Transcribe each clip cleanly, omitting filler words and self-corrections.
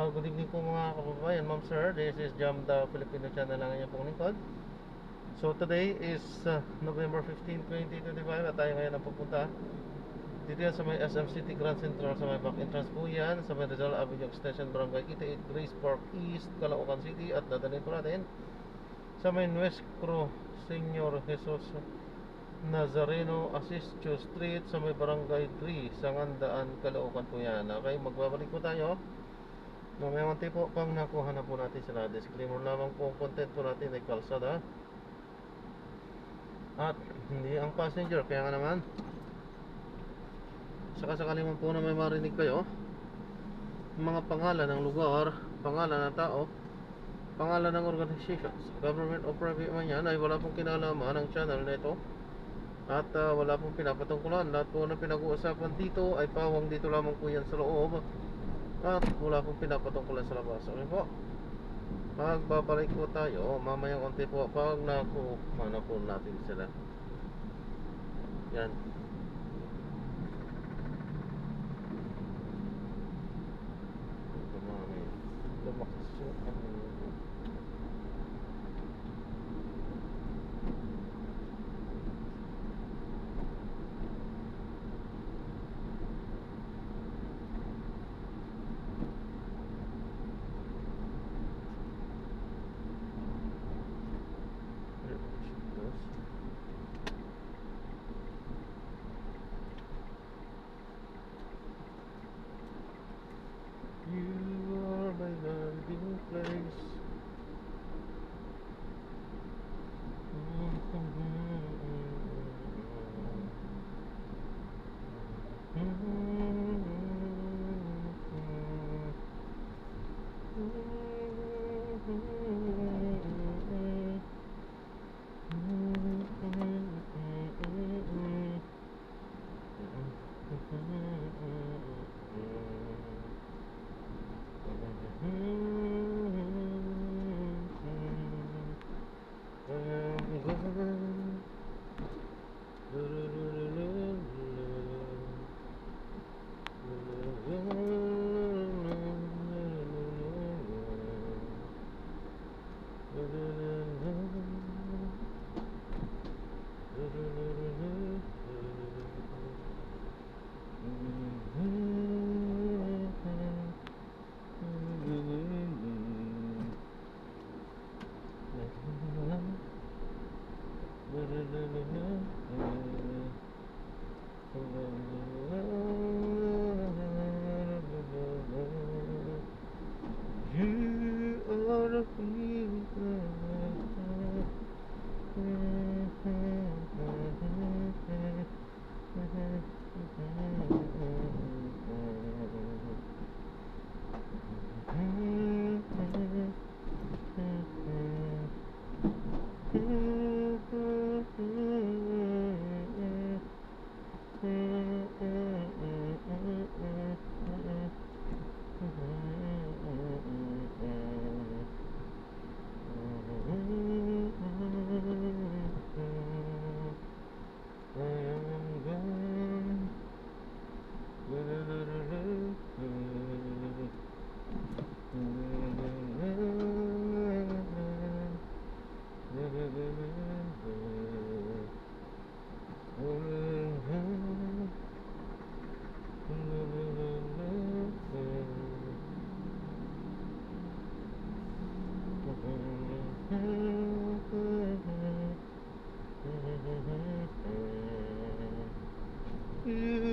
Good evening po mga kababayan, ma'am sir. This is Jam the Filipino channel lang niya pong lingkod. So today is November 15, 2025 at tayo ngayon ang pupunta dito yan sa may SM City Grand Central, sa may back entrance po yan, sa may Rizal Avenue Extension, Barangay 88, Grace Park East, Caloocan City. At dadalhin po natin sa may Nuestro Señor Jesus Nazareno Asistio Street, sa may Barangay 3, Sangandaan, Caloocan po yan. Okay, magbabalik po tayo mamaya konti po pang nakuha na po natin sila. Disclaimer lamang po, ang content po natin ay kalsada at hindi ang passenger. Kaya nga naman, sakasakali man po na may marinig kayo mga pangalan ng lugar, pangalan ng tao, pangalan ng organization, government o private man yan, ay wala pong kinalaman ng channel na ito. At wala pong pinapatungkulan. Lahat po na pinag-uusapan dito ay pawang dito lamang po yan sa loob, at wala pong pinapatungkulan sa labas. Okay po, magbabalik po tayo mamayang konti po pag nakuha na po natin sila. Yan. Lumakas yung You are my hiding place.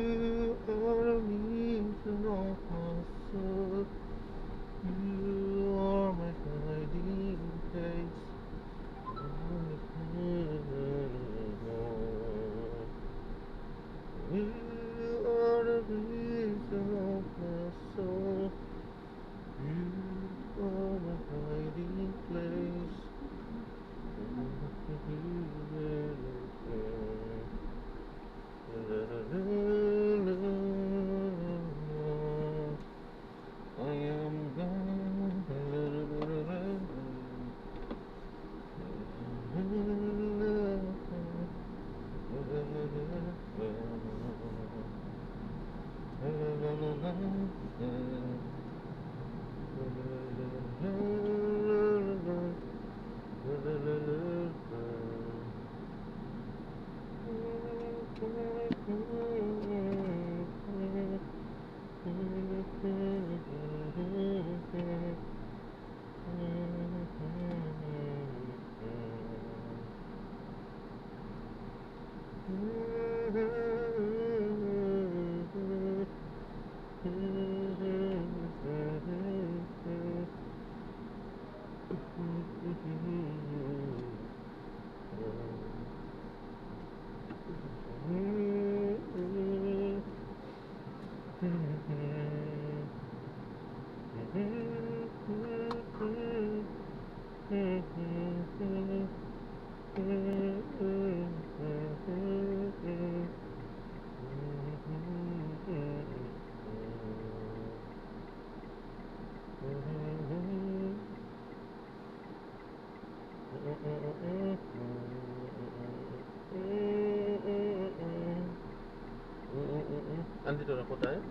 You are a reason of my soul. You are my hiding place. You are the reason of my soul. You are my hiding place. I am gone. Andito na po tayo.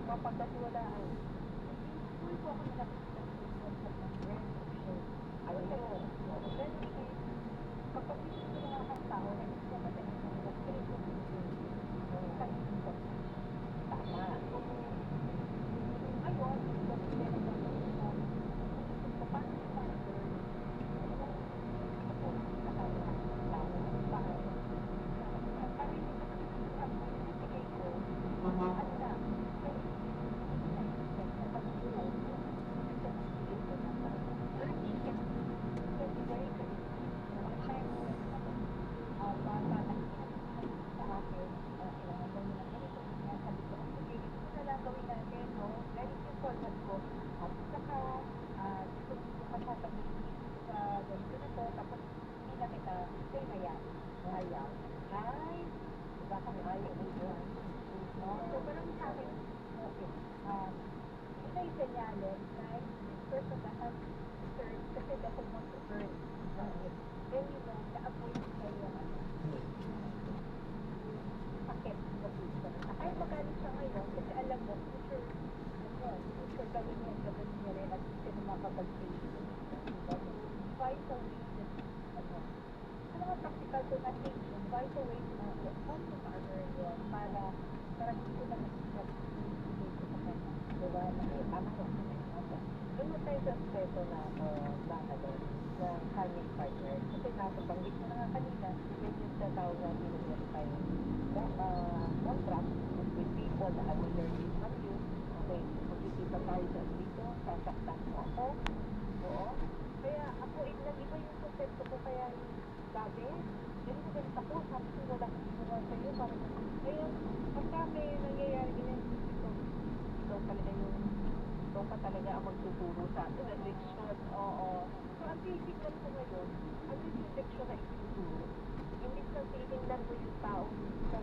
Mapagkasiwalaan. Hindi po ako nakakita kapag gusto ko mga kang tao, nandito ko kasi ang mga spiritual teaching. Tama. Ngayon, kasi meron na paano yung mga girl? Ako, nakakita tao, bakit? Sabi niya, ang ibigay ko, ano na, ay, diba kang ayaw ito? So, parang sa akin, okay, ito yung senyales na this person doesn't serve kasi doesn't want to earn. Then you know, na-avoid kayo pakit sa future. Kahit magalit siya ngayon, kasi alam mo, future gawin niya rin at hindi na makapag-face. Twice a week, ano nga practical donation, twice a week na on the partner yun, para hindi ko na mag-ibigay ko sa kanya. Diba? Tama ko. Doon mo tayo sa aspeto na na kanyang partner. Kasi nasabanggit mo na nga kanina, yun yung tatawag na verify contract with people na I will learn this from you. Okay, magkikita tayo dito, sasaktan mo ako. Oo. Kaya ako, iba yung konsepto ko, kaya yung dati, ganito ako, sabi ko wala kong ginawa sa'yo, parang ngayon, pagka may nangyayari ganyan, ikaw ka talaga ang magtuturo sa atin ng leksyon. Oo. So, ang titigan ko ngayon, ano yung leksyon na ituturo? Imbis na tinignan mo yung tao sa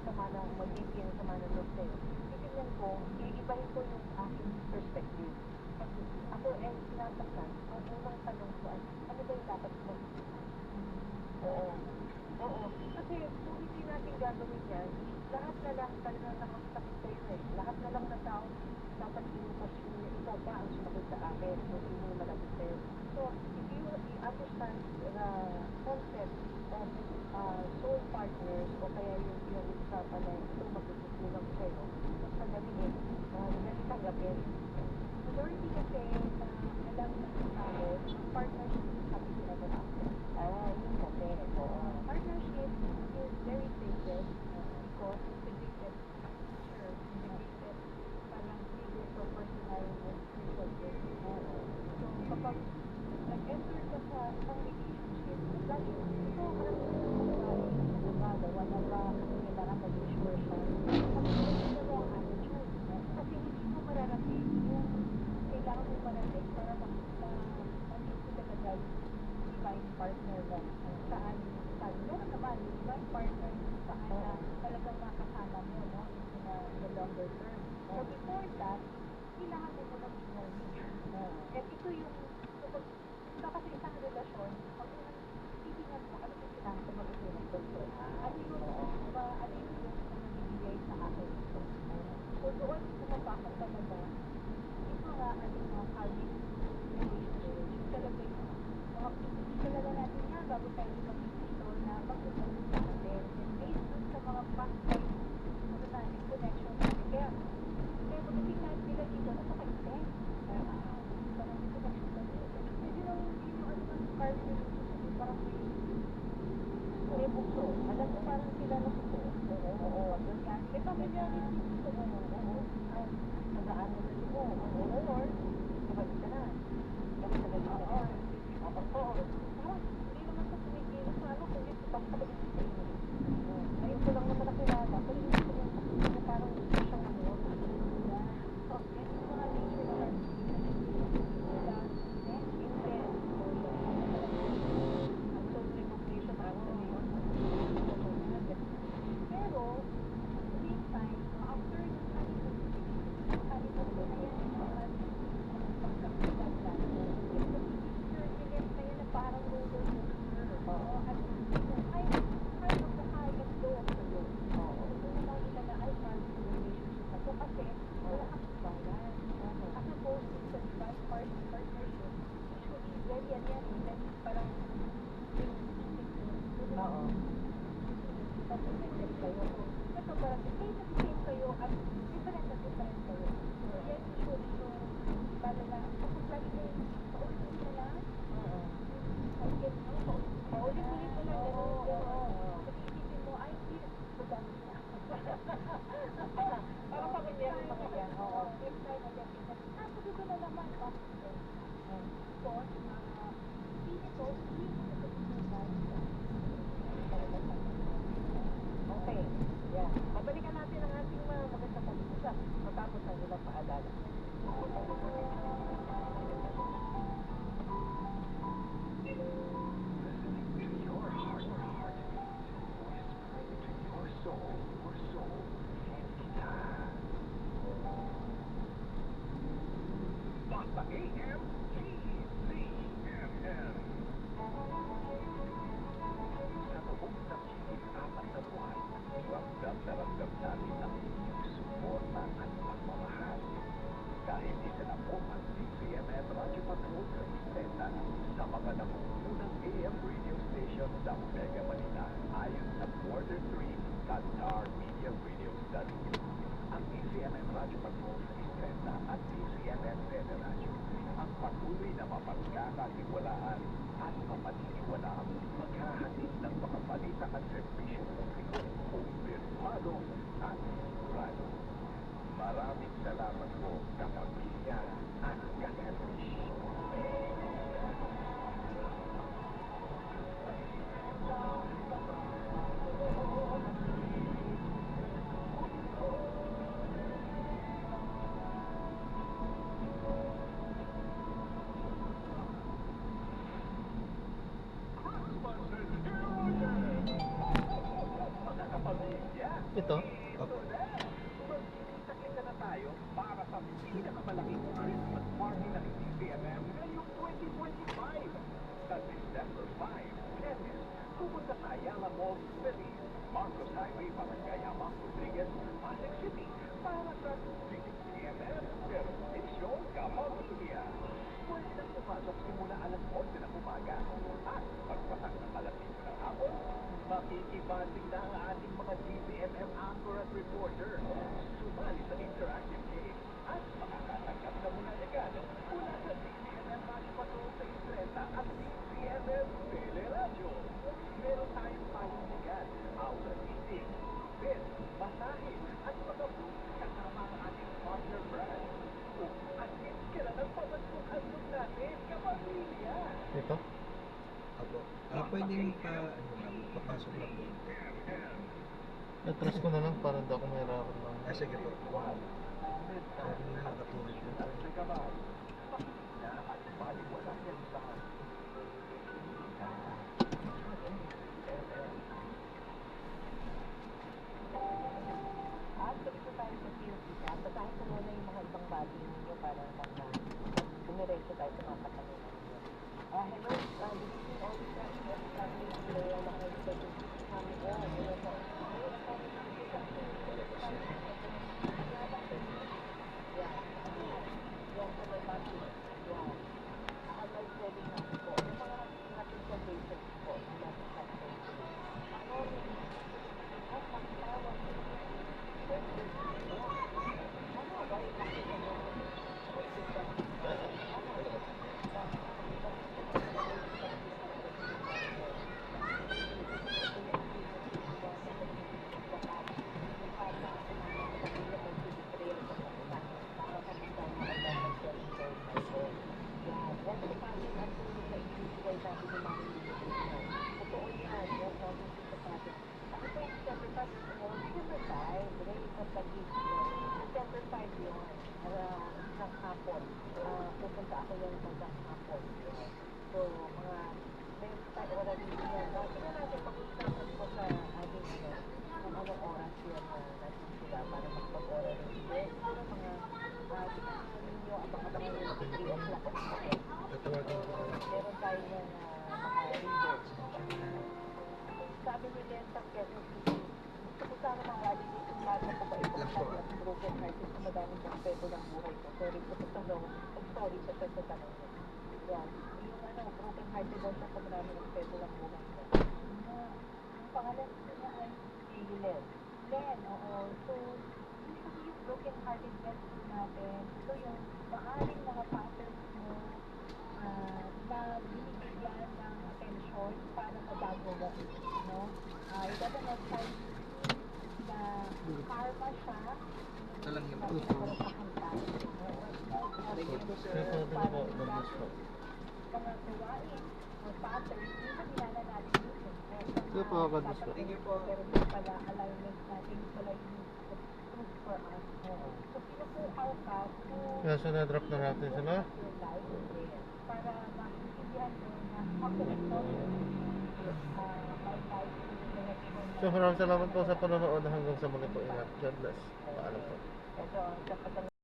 sama ng magiging sama ng loob sa'yo, titignan ko, iibahin ko yung aking perspective. Ako, sinasaktan, ang unang tanong ko ay, ano ba yung dapat mo? Oo. Kasi kung hindi natin gagawin yan, lahat na lang talaga nakakasakit sa'yo eh. Lahat na lang na tao dapat inukasyon niya. Ikaw pa ang sumagot sa akin kung sino yung malapit sa'yo. So, if you understand the concept of soul partners o kaya yung pinag-usapan na ito magtutulong sa'yo, mas madali tanggapin. Majority kasi na alam na tao, partnership sabi sila ba ako? Yun kasi. Partnership is very sacred because integrated parang legal for personal and spiritual growth. So, kapag nag-enter ka sa isang relationship, lagi ito gawa na ba kailangan maging sure siya. Kapag the wrong attitude, kasi hindi mo mararating yung kailangan mo mararating para makita talaga yung divine partner mo. Saan meron naman divine partner saan na talagang makakasama mo, no? In the longer term. So before that, kailangan mo muna mag-knowledge. And ito yung, kapag kasi isang relasyon, pag titingnan mo, ano yung kailangan ko mag-unang doktor? Ano yung nagbibigay sa akin ito? So doon, pumapasok talaga, ito nga, ating mga karmic relationship, talaga yung talaga natin yan, bago tayo mag-ito na mag-unang sa atin. And based dun sa mga past life, connection natin. Kaya pagdating natin nila dito, napaka-intense. Parang may connection na dito. Hindi lang yung partner, parang may bukso. Alam mo, parang sila na bukso. Oo. May pamilyari dito. Oo. Nagaan mo na mo. Or, sabag ka na. Kasi talaga sa Mega Manila ayon sa Quarter 3 Qatar Media Radio Study. Ang DCMM Radio Patrol sa Istreta at DCMM Federasyon ang patuloy na mapagkakatiwalaan at mapatiniwalaan maghahatid ng mga balita at serbisyo publiko kumpirmado at sigurado. Maraming salamat po, kapamilya at kanervish. Mga kapamilya, Ito. Opo. magkikita-kita na tayo para sa pinakamalaking Christmas party ng DCMM ngayong 2025. Sa December 5, Tennis, pupunta sa Ayala Mall, Feliz, Marcos Highway, Barangay Amang Rodriguez, Pasig City, para sa DCMM Servisyo Kapamilya. Pwede nang pumasok simula alas 11 ng umaga at pagpatak ng alas 5 ng hapon, makikibanding na ang ating mga DCMM anchor at reporter. Sumali sa interactive game at makakatanggap na muna agad mula sa DCMM Radio Patrol sa Istreta at DCMM Teleradyo. Meron tayong pahindigan, aula meeting, bid, masahe, at mga booth kasama ang ating partner brand. Kung asin ka na ng pamagpong-handog natin, kapamilya! Ito. Opo. Pwedeng papasok na po. Na-trust ko na lang para hindi ako mahirapan lang. Sige po. Sabi na nakatulog po. At dito tayo sa POC. Basahin ko muna yung mga ibang bagay ninyo para dumiretso tayo sa mga katanungan ninyo. Hello, good evening all the friends of the family. Hello, mga kaibigan. Hello po. December 5 yun, ng hapon. Pupunta ako yung hanggang hapon. So, mga meron tayo already yun. Tignan natin pag-usapan ko sa ating kung anong oras yun na natin sila para magpag-oras. Siguro mga tignan ninyo abang-abangan yung 3 o'clock. Tatawagin ko. Meron tayo ng mga readers. Sabi ni Lenta Quezon City, gusto ko sana mangali dito lahat ko ba ito sa broken hearted sa madaming respeto ng buhay ko. Sorry po sa tanong. Sorry sa tanong mo. Yan. Yung broken hearted daw sa madaming respeto ng buhay ko. Ang pangalan niya ay si Len. Len, oo. So, hindi kasi yung broken hearted rescue natin. So, yung maaring mga patterns mo na binibigyan ng attention para mabago mo. No? It doesn't have time na karma siya. Ito lang yung Para sa kanta. Thank you po. God bless po. Mga gawain o patterns, minsan nilala natin yun. Thank you po. God bless po. Thank you po. Pero yung pala alignment natin pala yung truth for us. So, pinupukal ka Kaya so na-drop na natin sila. your life para maintindihan mo na ako ito my life direction. So maraming salamat po sa panonood hanggang sa muli po. Ingat. God bless. Paalam po. Ito ang